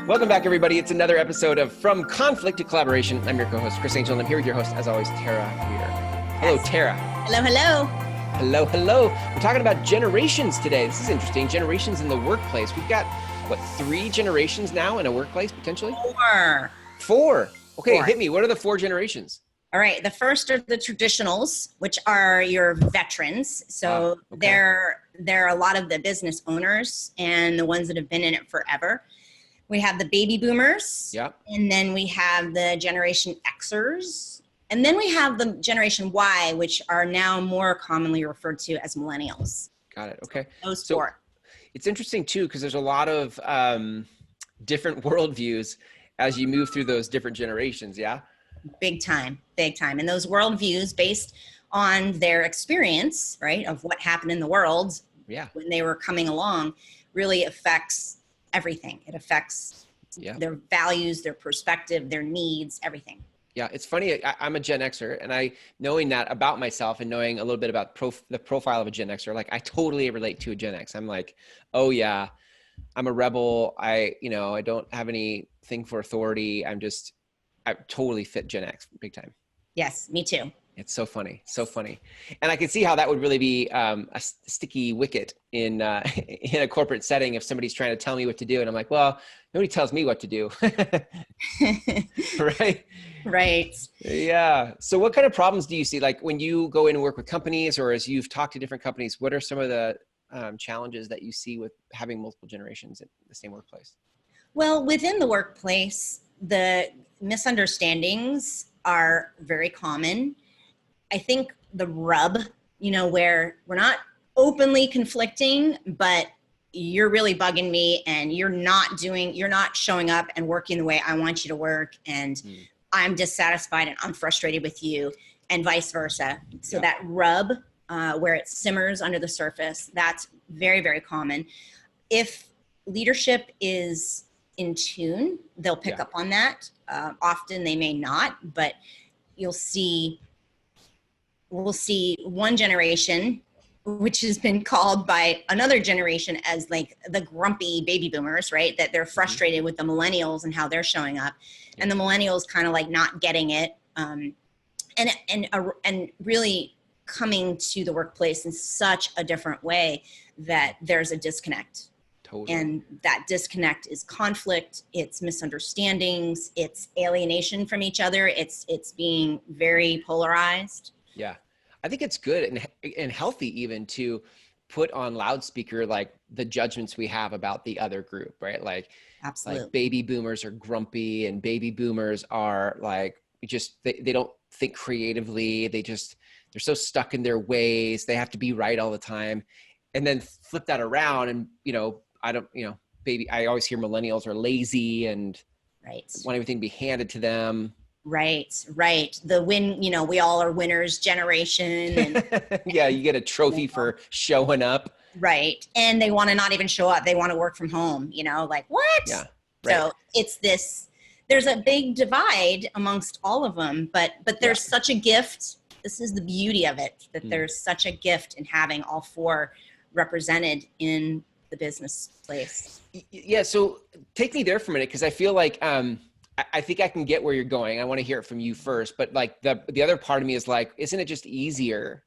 Welcome back, everybody. It's another episode of From Conflict to Collaboration. I'm your co-host, Chris Angel, and I'm here with your host, as always, Tara Weir. Hello, Tara. Hello, hello. Hello, hello. We're talking about generations today. This is interesting. Generations in the workplace. We've got, 3 generations now in a workplace, potentially? 4. Okay, 4. hit me. What are the 4 generations? All right. The first are the traditionals, which are your veterans. So they're a lot of the business owners and the ones that have been in it forever. We have the baby boomers. Yep. And then we have the Generation Xers. And then we have the Generation Y, which are now more commonly referred to as millennials. Got it. Okay. Those 4. It's interesting, too, because there's a lot of different worldviews as you move through those different generations. Yeah. Big time. And those worldviews based on their experience, right, of what happened in the world when they were coming along really affects everything. It affects their values, their perspective, their needs, everything. Yeah, it's funny. I'm a Gen Xer, and knowing that about myself and knowing a little bit about the profile of a Gen Xer, like I totally relate to a Gen X. I'm like, oh yeah, I'm a rebel. I don't have anything for authority. I totally fit Gen X big time. Yes, me too. It's so funny. And I can see how that would really be a sticky wicket in a corporate setting if somebody's trying to tell me what to do. And I'm like, well, nobody tells me what to do. Right? Yeah. So what kind of problems do you see? Like when you go in and work with companies or as you've talked to different companies, what are some of the challenges that you see with having multiple generations in the same workplace? Well, within the workplace, the misunderstandings are very common. I think the rub, where we're not openly conflicting, but you're really bugging me and you're not showing up and working the way I want you to work. And I'm dissatisfied and I'm frustrated with you and vice versa. So that rub, where it simmers under the surface, that's very, very common. If leadership is in tune, they'll pick up on that. Often they may not, but we'll see one generation, which has been called by another generation as like the grumpy baby boomers, right? That they're frustrated with the millennials and how they're showing up, and the millennials kind of like not getting it, and really coming to the workplace in such a different way that there's a disconnect. Totally. And that disconnect is conflict, it's misunderstandings, it's alienation from each other, it's being very polarized. Yeah, I think it's good and healthy even to put on loudspeaker like the judgments we have about the other group, right? Like, absolutely. Like baby boomers are grumpy and baby boomers are like they don't think creatively. They're so stuck in their ways. They have to be right all the time. And then flip that around and I always hear millennials are lazy and want everything to be handed to them. Right. The win, we all are winners generation. And, yeah, you get a trophy for showing up. Right. And they want to not even show up. They want to work from home, like what? Yeah. Right. So it's there's a big divide amongst all of them, but there's such a gift. This is the beauty of it, that there's such a gift in having all 4 represented in the business place. Yeah. So take me there for a minute. Cause I feel like, I think I can get where you're going. I want to hear it from you first, but like the other part of me is like, isn't it just easier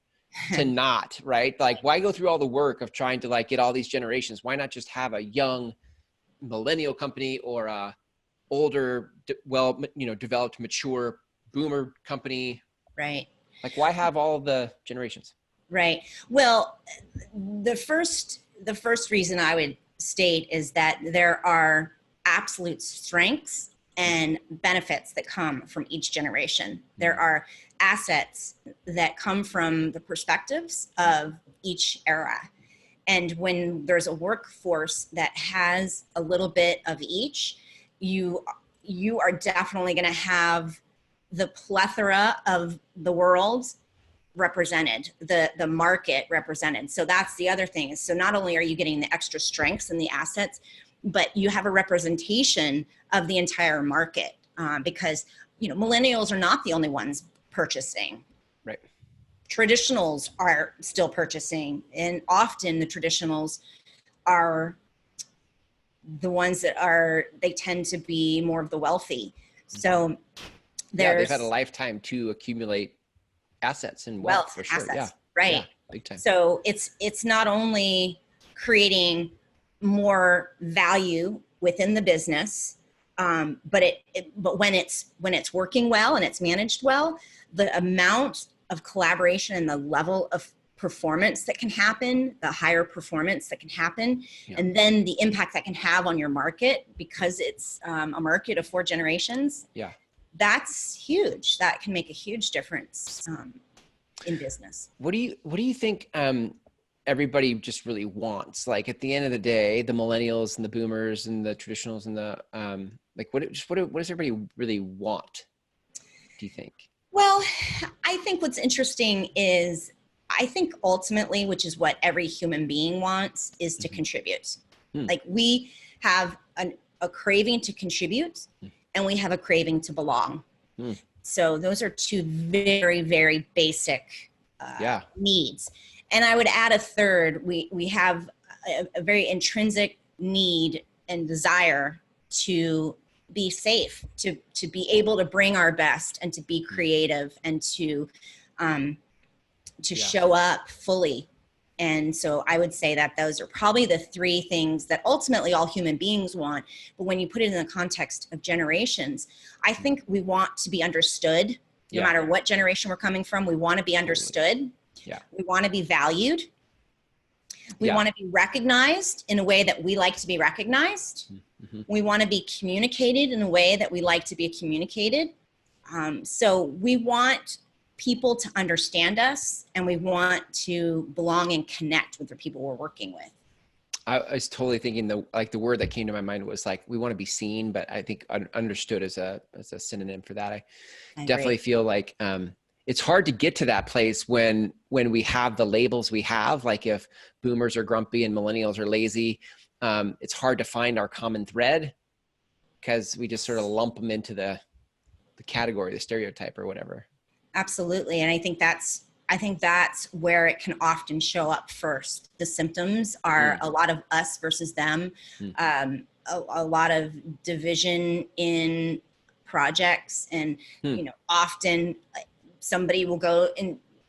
to not, right? Like why go through all the work of trying to like get all these generations? Why not just have a young millennial company or a older, developed, mature boomer company? Right. Like why have all the generations? Right. Well, the first reason I would state is that there are absolute strengths and benefits that come from each generation. There are assets that come from the perspectives of each era. And when there's a workforce that has a little bit of each, you are definitely going to have the plethora of the world represented, the market represented. So that's the other thing. So not only are you getting the extra strengths and the assets, but you have a representation of the entire market, because millennials are not the only ones purchasing. Right. traditionals are still purchasing, and often the traditionals are the ones that they tend to be more of the wealthy. So Yeah, they've there's had a lifetime to accumulate assets and wealth for sure. assets, Yeah. right? Yeah, big time. So it's not only creating more value within the business, but when it's working well and it's managed well, the amount of collaboration and the level of performance that can happen, the higher performance that can happen, and then the impact that can have on your market, because it's a market of 4 generations. Yeah, that's huge. That can make a huge difference in business. What do you think everybody just really wants? Like at the end of the day, the millennials and the boomers and the traditionals and the what does everybody really want, do you think? Well, I think what's interesting is, I think ultimately, which is what every human being wants, is to contribute. Like we have a craving to contribute, and we have a craving to belong. So those are 2 very, very basic needs. And I would add a third. We have a very intrinsic need and desire to be safe, to be able to bring our best and to be creative and to show up fully. And so I would say that those are probably the 3 things that ultimately all human beings want. But when you put it in the context of generations, I think we want to be understood. No matter what generation we're coming from, we want to be understood. Yeah. We want to be valued. We want to be recognized in a way that we like to be recognized. We want to be communicated in a way that we like to be communicated. So we want people to understand us, and we want to belong and connect with the people we're working with. I was totally thinking the word that came to my mind was like, we want to be seen, but I think understood as a synonym for that. I definitely feel like it's hard to get to that place when we have the labels we have. Like if boomers are grumpy and millennials are lazy, it's hard to find our common thread because we just sort of lump them into the category, the stereotype or whatever. Absolutely. And I think that's where it can often show up first. The symptoms are a lot of us versus them, a lot of division in projects, and often somebody will go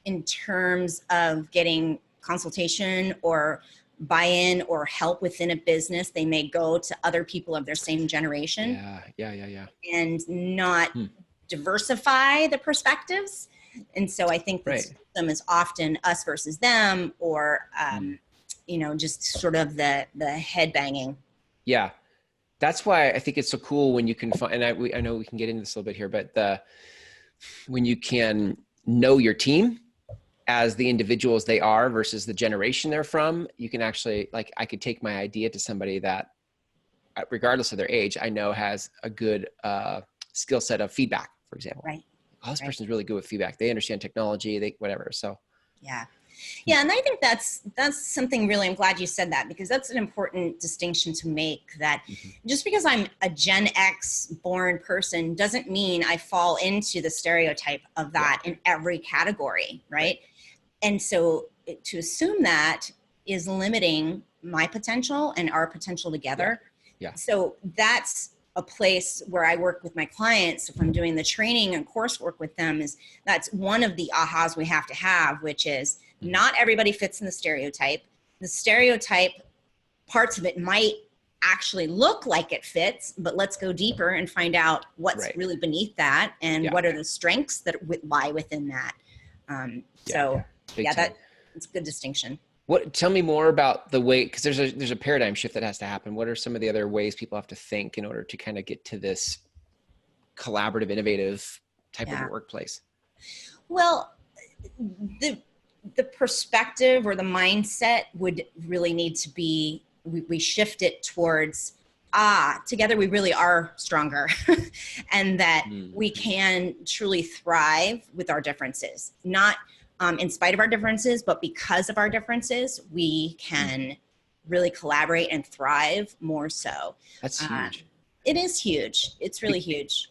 in terms of getting consultation or buy-in or help within a business. They may go to other people of their same generation. Yeah. And not diversify the perspectives. And so I think the system is often us versus them, or just sort of the head banging. Yeah, that's why I think it's so cool when you can find. And I know we can get into this a little bit here, but when you can know your team as the individuals they are versus the generation they're from, you can actually, like, I could take my idea to somebody that, regardless of their age, I know has a good skill set of feedback, for example. Right. Oh, this person's really good with feedback. They understand technology, whatever. So. Yeah. And I think that's something really, I'm glad you said that, because that's an important distinction to make, that just because I'm a Gen X born person doesn't mean I fall into the stereotype of that in every category. Right. And so to assume that is limiting my potential and our potential together. Yeah. So that's a place where I work with my clients. If I'm doing the training and coursework with them, that's one of the ahas we have to have, which is not everybody fits in the stereotype. The stereotype, parts of it might actually look like it fits, but let's go deeper and find out what's really beneath that, and what are the strengths that lie within that. It's a good distinction. Tell me more about the way, because there's a paradigm shift that has to happen. What are some of the other ways people have to think in order to kind of get to this collaborative, innovative type of workplace? Well, the perspective or the mindset would really need to be, we shift it towards, together we really are stronger and that we can truly thrive with our differences, not in spite of our differences, but because of our differences, we can really collaborate and thrive more so. That's huge. It is huge. It's really huge.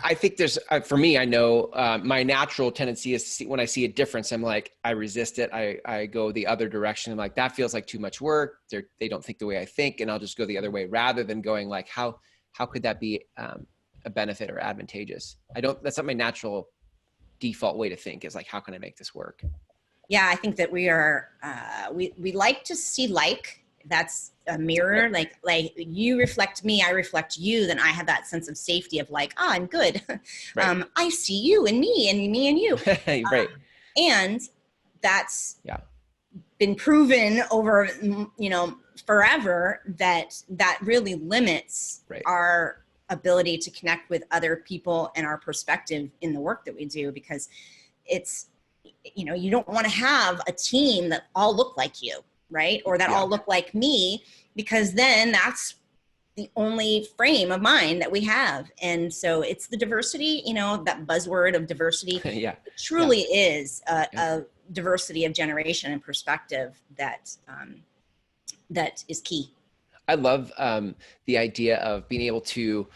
I think there's, for me, I know my natural tendency is to see, when I see a difference, I'm like, I resist it. I go the other direction. I'm like, that feels like too much work. They don't think the way I think, and I'll just go the other way rather than going like, how could that be a benefit or advantageous? That's not my natural default way to think, is like, how can I make this work? Yeah, I think that we are, we like to see that's a mirror, like you reflect me, I reflect you, then I have that sense of safety of like, I'm good. Right. I see you and me and you. Right. And that's been proven over, forever, that really limits our ability to connect with other people and our perspective in the work that we do, because it's, you don't want to have a team that all look like you, right? Or that all look like me, because then that's the only frame of mind that we have. And so it's the diversity, that buzzword of diversity. Yeah. It truly is a diversity of generation and perspective that is key. I love the idea of being able to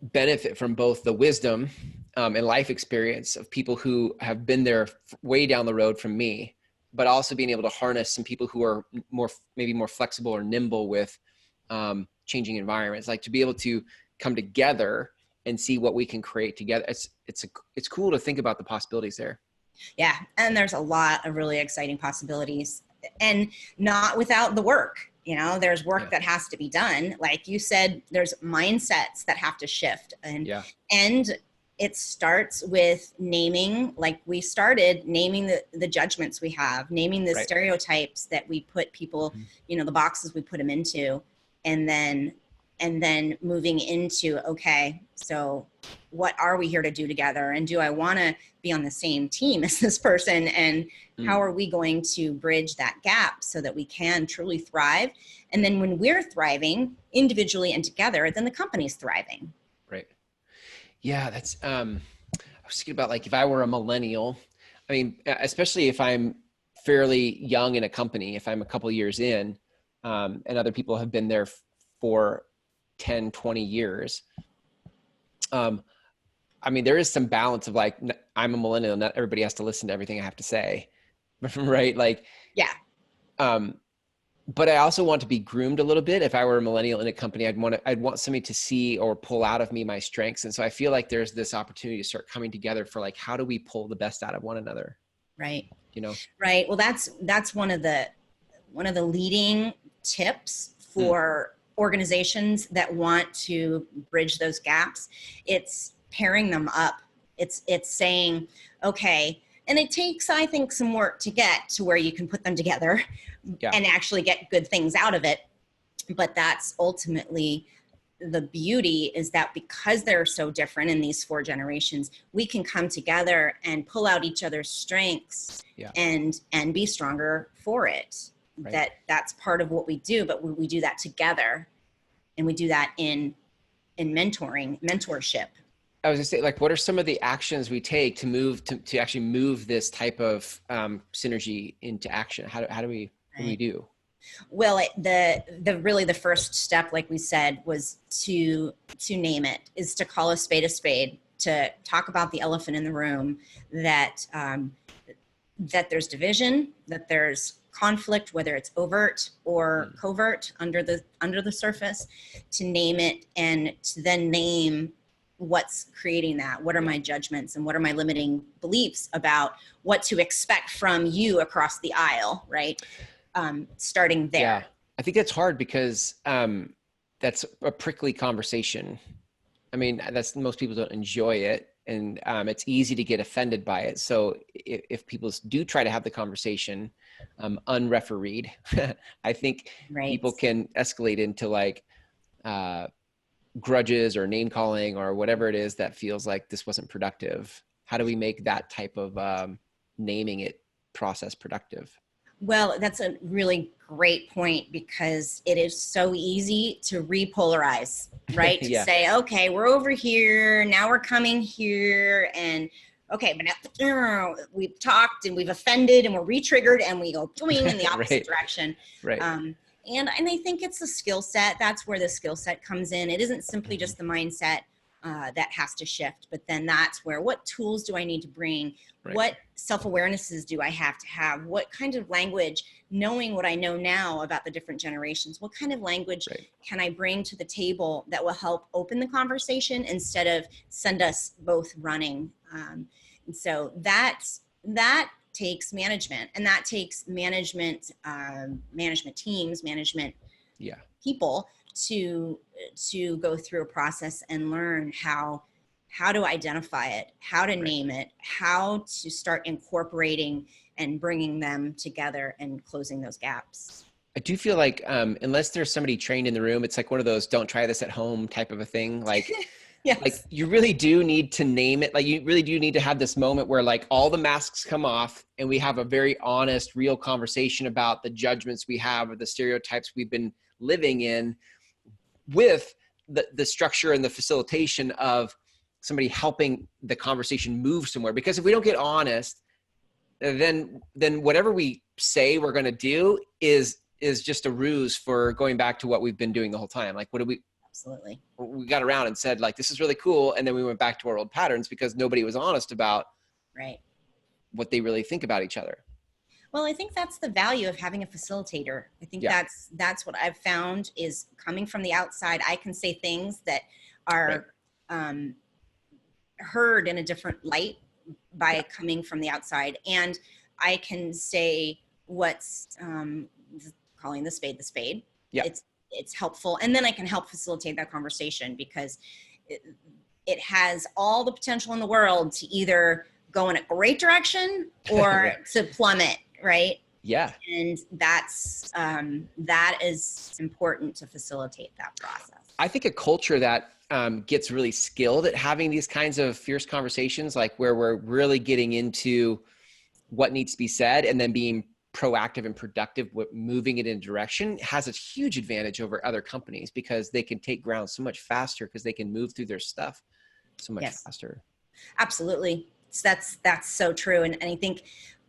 benefit from both the wisdom and life experience of people who have been there way down the road from me, but also being able to harness some people who are maybe more flexible or nimble with changing environments, like to be able to come together and see what we can create together. It's cool to think about the possibilities there. Yeah. And there's a lot of really exciting possibilities, and not without the work. There's work that has to be done. Like you said, there's mindsets that have to shift, and it starts with naming, like we started naming the judgments we have, naming the stereotypes that we put people, the boxes we put them into, and then moving into, okay, so what are we here to do together? And do I want to be on the same team as this person? And how are we going to bridge that gap so that we can truly thrive? And then when we're thriving individually and together, then the company's thriving. Right. Yeah, that's, I was thinking about, like, if I were a millennial, I mean, especially if I'm fairly young in a company, if I'm a couple of years in, and other people have been there for 10, 20 years. I mean, there is some balance of like, I'm a millennial, not everybody has to listen to everything I have to say. Right. Like, but I also want to be groomed a little bit. If I were a millennial in a company, I'd want somebody to see or pull out of me my strengths. And so I feel like there's this opportunity to start coming together for like, how do we pull the best out of one another? Right. Right. Well, that's one of the leading tips for organizations that want to bridge those gaps. It's pairing them up. It's saying, okay, and it takes, I think, some work to get to where you can put them together and actually get good things out of it. But that's ultimately the beauty, is that because they're so different in these 4 generations, we can come together and pull out each other's strengths and be stronger for it. Right. That's part of what we do, but we do that together, and we do that in mentorship. I was gonna say, like, what are some of the actions we take to move to actually move this type of synergy into action? How do we do? Well, the first step, like we said, was to name it, is to call a spade, to talk about the elephant in the room, that there's division, that there's conflict, whether it's overt or covert under the surface, to name it, and to then name what's creating that. What are my judgments and what are my limiting beliefs about what to expect from you across the aisle, right? Starting there. Yeah, I think that's hard because that's a prickly conversation. I mean, most people don't enjoy it, and it's easy to get offended by it. So if people do try to have the conversation unrefereed, I think people can escalate into like grudges or name calling or whatever it is that feels like this wasn't productive. How do we make that type of naming it process productive? Well, that's a really great point, because it is so easy to repolarize, right? To say, okay, we're over here, now we're coming here, and okay, but now we've talked and we've offended and we're re-triggered and we go doing in the opposite direction. Right. And I think it's a skill set. That's where the skill set comes in. It isn't simply just the mindset that has to shift. But then that's where, what tools do I need to bring? Right. What self-awarenesses do I have to have? What kind of language, knowing what I know now about the different generations, what kind of language Right. can I bring to the table that will help open the conversation instead of send us both running? And so that takes management, and that takes management, management teams, management Yeah. people to go through a process and learn how to identify it, how to name it, how to start incorporating and bringing them together and closing those gaps. I do feel like unless there's somebody trained in the room, it's like one of those don't try this at home type of a thing. Like, Yes. like you really do need to name it. Like you really do need to have this moment where like all the masks come off and we have a very honest, real conversation about the judgments we have or the stereotypes we've been living in, with the structure and the facilitation of somebody helping the conversation move somewhere. Because if we don't get honest, then whatever we say we're going to do is just a ruse for going back to what we've been doing the whole time. Like, what did we, Absolutely. we got around and said like, this is really cool. And then we went back to our old patterns because nobody was honest about Right. what they really think about each other. Well, I think that's the value of having a facilitator. I think that's what I've found is coming from the outside. I can say things that are heard in a different light by coming from the outside. And I can say what's calling the spade the spade. Yeah. It's helpful. And then I can help facilitate that conversation because it has all the potential in the world to either go in a great direction or to plummet. Right. Yeah. And that is important to facilitate that process. I think a culture that gets really skilled at having these kinds of fierce conversations, like where we're really getting into what needs to be said and then being proactive and productive with moving it in a direction, has a huge advantage over other companies because they can take ground so much faster because they can move through their stuff so much faster. Absolutely. That's so true. And I think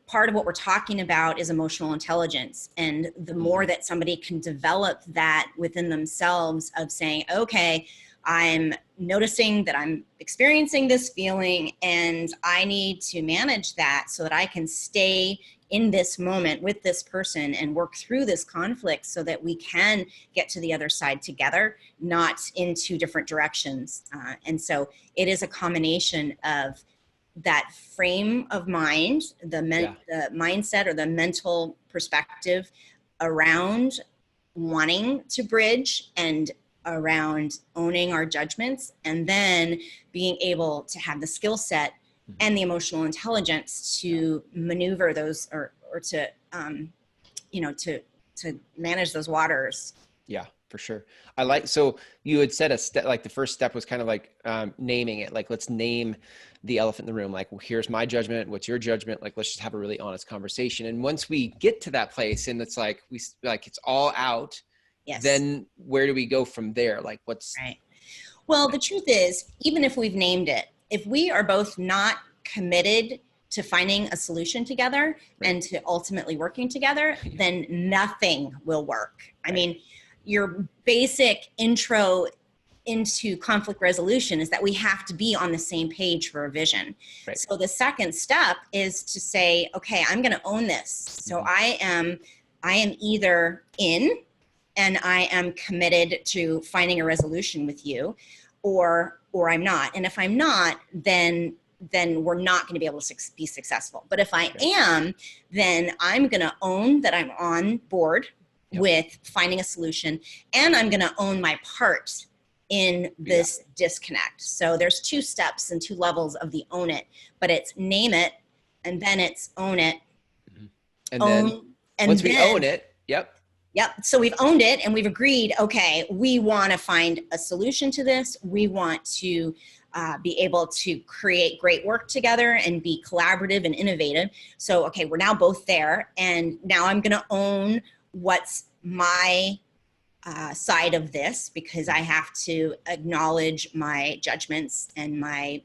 part of what we're talking about is emotional intelligence. And the more that somebody can develop that within themselves of saying, okay, I'm noticing that I'm experiencing this feeling and I need to manage that so that I can stay in this moment with this person and work through this conflict so that we can get to the other side together, not in two different directions. And so it is a combination of that frame of mind, the mindset or the mental perspective around wanting to bridge and around owning our judgments, and then being able to have the skill set and the emotional intelligence to maneuver those or to to manage those waters. Yeah, for sure. So you had said a step, like the first step was kind of like naming it, like let's name the elephant in the room. Like, well, here's my judgment. What's your judgment? Like, let's just have a really honest conversation. And once we get to that place and it's like, it's all out, then where do we go from there? Like what's right. Well, the truth is, even if we've named it, if we are both not committed to finding a solution together and to ultimately working together, then nothing will work. I mean, your basic intro into conflict resolution is that we have to be on the same page for a vision. Right. So the second step is to say, okay, I'm going to own this. So I am either in and I am committed to finding a resolution with you, or I'm not. And if I'm not, then we're not going to be able to be successful. But if I am, then I'm going to own that I'm on board with finding a solution, and I'm going to own my part in this disconnect. So there's two steps and two levels of the own it, but it's name it and then it's own it. And once we own it, Yep. So we've owned it and we've agreed, okay, we want to find a solution to this. We want to be able to create great work together and be collaborative and innovative. So, okay, we're now both there. And now I'm going to own what's my side of this, because I have to acknowledge my judgments and my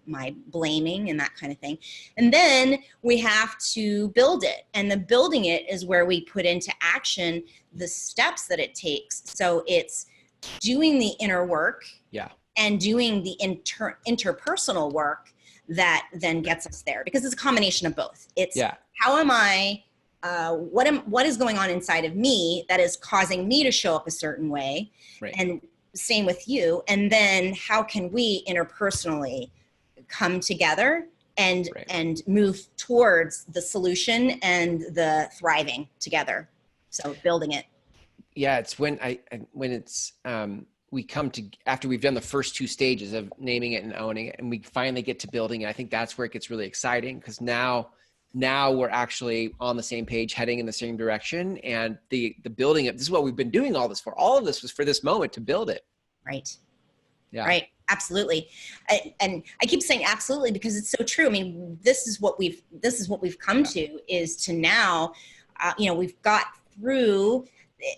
blaming and that kind of thing. And then we have to build it. And the building it is where we put into action the steps that it takes. So it's doing the inner work and doing the interpersonal work that then gets us there, because it's a combination of both. It's how am I, what is going on inside of me that is causing me to show up a certain way, and same with you. And then how can we interpersonally come together and move towards the solution and the thriving together. So building it. Yeah, it's when it's we come to, after we've done the first two stages of naming it and owning it, and we finally get to building it. I think that's where it gets really exciting, because now we're actually on the same page, heading in the same direction. And the building of this is what we've been doing all this for. All of this was for this moment, to build it. Right. Yeah. Right. Absolutely. And I keep saying absolutely because it's so true. I mean, this is what we've come to, is to now, we've got through,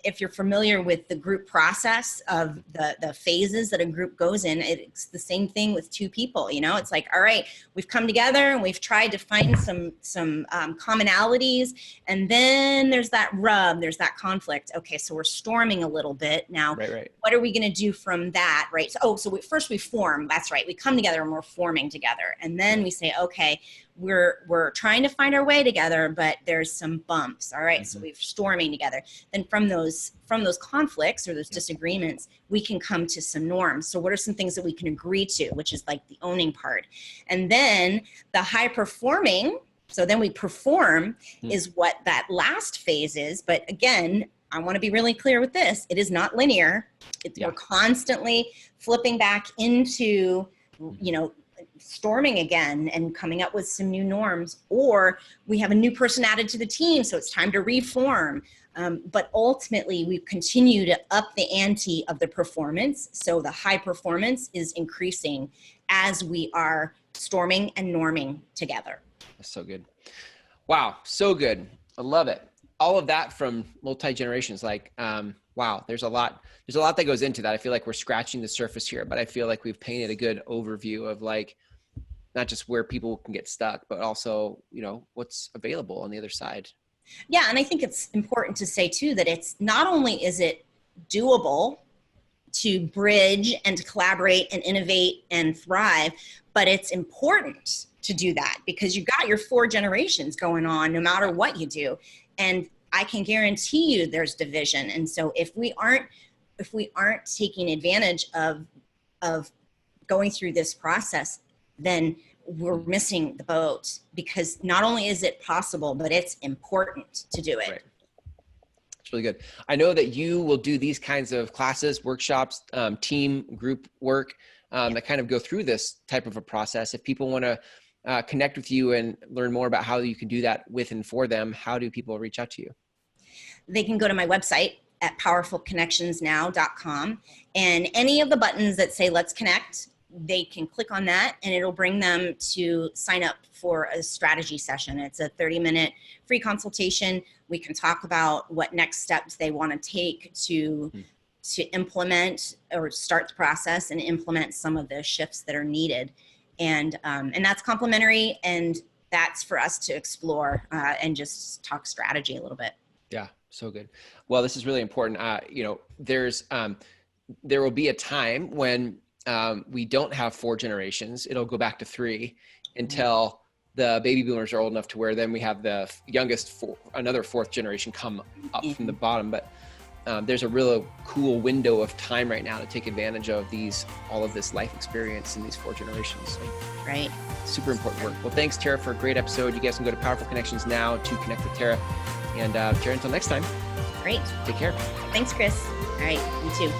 if you're familiar with the group process of the phases that a group goes in, it's the same thing with two people. It's like, all right, we've come together and we've tried to find some commonalities, and then there's that rub, there's that conflict. Okay, so we're storming a little bit now. Right. What are we going to do from that? Right. So first we form. That's right. We come together and we're forming together, and then we say, okay, we're trying to find our way together, but there's some bumps. All right. So we're storming together. Then from those conflicts or those disagreements, we can come to some norms. So what are some things that we can agree to, which is like the owning part. And then the high performing, so then we perform, is what that last phase is. But again, I want to be really clear with this. It is not linear. We're constantly flipping back into, storming again and coming up with some new norms, or we have a new person added to the team, so it's time to reform. But ultimately, we continue to up the ante of the performance. So the high performance is increasing as we are storming and norming together. That's so good. Wow, so good. I love it. All of that from multi-generations. Like, wow, there's a lot that goes into that. I feel like we're scratching the surface here, but I feel like we've painted a good overview of like, not just where people can get stuck, but also, what's available on the other side. Yeah. And I think it's important to say too, that it's not only is it doable to bridge and to collaborate and innovate and thrive, but it's important to do that because you've got your 4 generations going on no matter what you do. And I can guarantee you there's division. And so if we aren't taking advantage of going through this process, then we're missing the boat, because not only is it possible, but it's important to do it. Right. It's really good. I know that you will do these kinds of classes, workshops, team group work that kind of go through this type of a process. If people want to connect with you and learn more about how you can do that with and for them, how do people reach out to you? They can go to my website at powerfulconnectionsnow.com, and any of the buttons that say let's connect, they can click on that and it'll bring them to sign up for a strategy session. It's a 30-minute free consultation. We can talk about what next steps they want to take to implement or start the process and implement some of the shifts that are needed. And that's complimentary, and that's for us to explore and just talk strategy a little bit. Yeah, so good. Well, this is really important. There will be a time when we don't have 4 generations. It'll go back to 3 until the baby boomers are old enough to where then we have the youngest, another 4th generation come up from the bottom. But there's a real cool window of time right now to take advantage of all of this life experience in these 4 generations. So, right. Super important work. Well, thanks, Tara, for a great episode. You guys can go to Powerful Connections now to connect with Tara. And Tara, until next time. Great. Take care. Thanks, Chris. All right. You too.